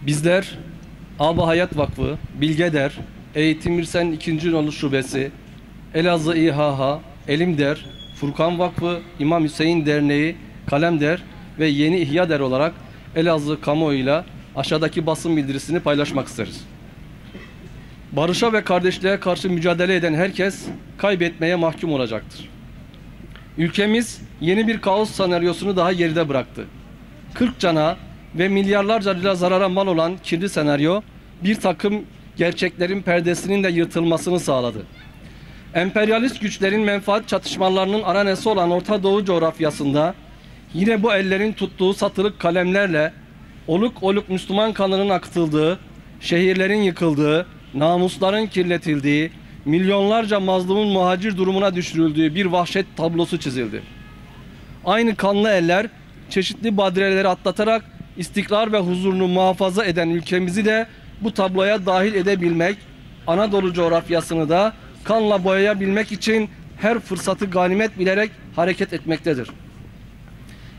Bizler Aba Hayat Vakfı, Bilgeder, Eğitim İrsen 2. Yolu Şubesi, Elazığ İHH, Elimder, Furkan Vakfı, İmam Hüseyin Derneği, Kalemder ve Yeni İhya Der olarak Elazığ kamuoyuyla aşağıdaki basın bildirisini paylaşmak isteriz. Barışa ve kardeşliğe karşı mücadele eden herkes kaybetmeye mahkum olacaktır. Ülkemiz yeni bir kaos senaryosunu daha geride bıraktı. 40 cana ve milyarlarca lira zarara mal olan kirli senaryo bir takım gerçeklerin perdesinin de yırtılmasını sağladı. Emperyalist güçlerin menfaat çatışmalarının aranesi olan Orta Doğu coğrafyasında yine bu ellerin tuttuğu satılık kalemlerle oluk oluk Müslüman kanının akıtıldığı, şehirlerin yıkıldığı, namusların kirletildiği, milyonlarca mazlumun muhacir durumuna düşürüldüğü bir vahşet tablosu çizildi. Aynı kanlı eller çeşitli badireleri atlatarak istikrar ve huzurunu muhafaza eden ülkemizi de bu tabloya dahil edebilmek, Anadolu coğrafyasını da kanla boyayabilmek için her fırsatı ganimet bilerek hareket etmektedir.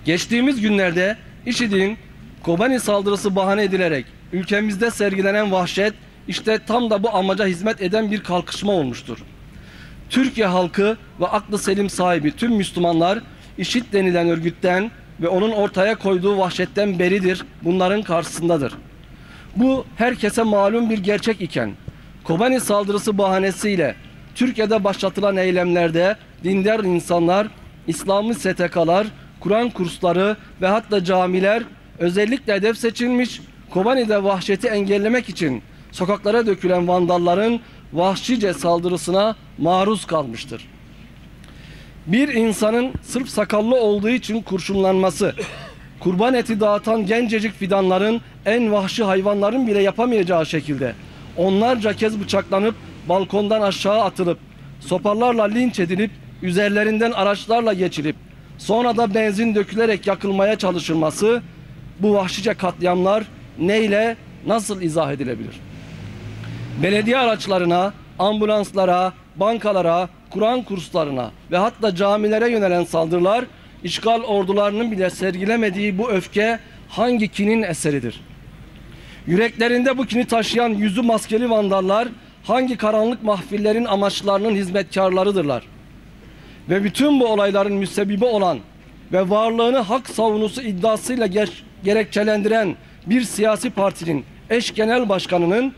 Geçtiğimiz günlerde IŞİD'in Kobani saldırısı bahane edilerek ülkemizde sergilenen vahşet işte tam da bu amaca hizmet eden bir kalkışma olmuştur. Türkiye halkı ve aklı selim sahibi tüm Müslümanlar IŞİD denilen örgütten ve onun ortaya koyduğu vahşetten beridir, bunların karşısındadır. Bu herkese malum bir gerçek iken Kobani saldırısı bahanesiyle Türkiye'de başlatılan eylemlerde dindar insanlar, İslami STK'lar, Kur'an kursları ve hatta camiler özellikle hedef seçilmiş, Kobani'de vahşeti engellemek için sokaklara dökülen vandalların vahşice saldırısına maruz kalmıştır. Bir insanın sırf sakallı olduğu için kurşunlanması, kurban eti dağıtan gencecik fidanların en vahşi hayvanların bile yapamayacağı şekilde onlarca kez bıçaklanıp balkondan aşağı atılıp sopalarla linç edilip üzerlerinden araçlarla geçirip sonra da benzin dökülerek yakılmaya çalışılması, bu vahşice katliamlar neyle, nasıl izah edilebilir? Belediye araçlarına, ambulanslara, bankalara, Kur'an kurslarına ve hatta camilere yönelen saldırılar, işgal ordularının bile sergilemediği bu öfke hangi kinin eseridir? Yüreklerinde bu kini taşıyan yüzü maskeli vandallar hangi karanlık mahfillerin amaçlarının hizmetkarlarıdırlar? Ve bütün bu olayların müsebbibi olan ve varlığını hak savunusu iddiasıyla gerekçelendiren bir siyasi partinin eş genel başkanının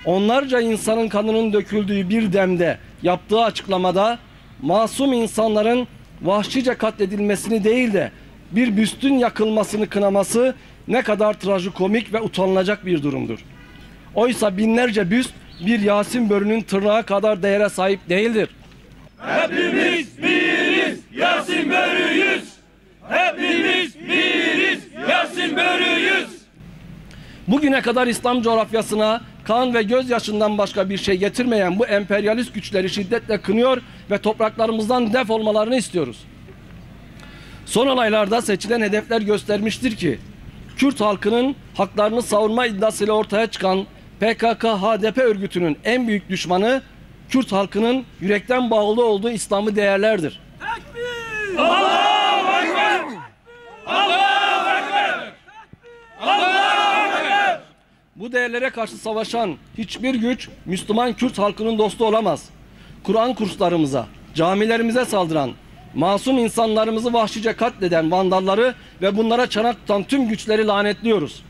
onlarca insanın kanının döküldüğü bir demde yaptığı açıklamada masum insanların vahşice katledilmesini değil de bir büstün yakılmasını kınaması ne kadar trajikomik ve utanılacak bir durumdur. Oysa binlerce büst bir Yasin börünün tırnağı kadar değere sahip değildir. Hepimiz biriz, Yasin börüyüz. Hepimiz biriz, Yasin börüyüz. Bugüne kadar İslam coğrafyasına kan ve gözyaşından başka bir şey getirmeyen bu emperyalist güçleri şiddetle kınıyor ve topraklarımızdan defolmalarını istiyoruz. Son olaylarda seçilen hedefler göstermiştir ki Kürt halkının haklarını savunma iddiasıyla ortaya çıkan PKK-HDP örgütünün en büyük düşmanı Kürt halkının yürekten bağlı olduğu İslami değerlerdir. Tekbir! Allahu Ekber! Allahu Ekber! Allahu Ekber! Bu değerlere karşı savaşan hiçbir güç Müslüman Kürt halkının dostu olamaz. Kur'an kurslarımıza, camilerimize saldıran, masum insanlarımızı vahşice katleden vandalları ve bunlara çanak tutan tüm güçleri lanetliyoruz.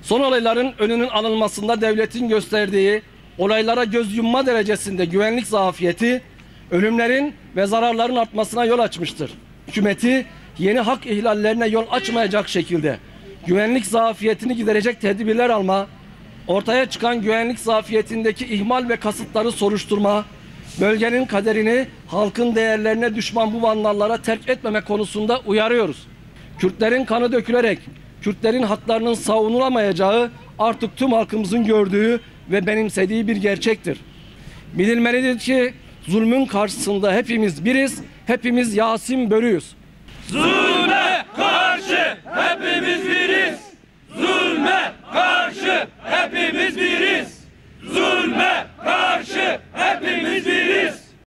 Son olayların önünün alınmasında devletin gösterdiği olaylara göz yumma derecesinde güvenlik zafiyeti, ölümlerin ve zararların artmasına yol açmıştır. Hükümeti yeni hak ihlallerine yol açmayacak şekilde güvenlik zafiyetini giderecek tedbirler alma, ortaya çıkan güvenlik zafiyetindeki ihmal ve kasıtları soruşturma, bölgenin kaderini halkın değerlerine düşman bu vandallara terk etmeme konusunda uyarıyoruz. Kürtlerin kanı dökülerek Kürtlerin haklarının savunulamayacağı artık tüm halkımızın gördüğü ve benimsediği bir gerçektir. Bilinmelidir ki zulmün karşısında hepimiz biriz, hepimiz Yasin börüyüz. Zulme karşı hepimiz biriz. Zulme karşı hepimiz biriz. Zulme karşı hepimiz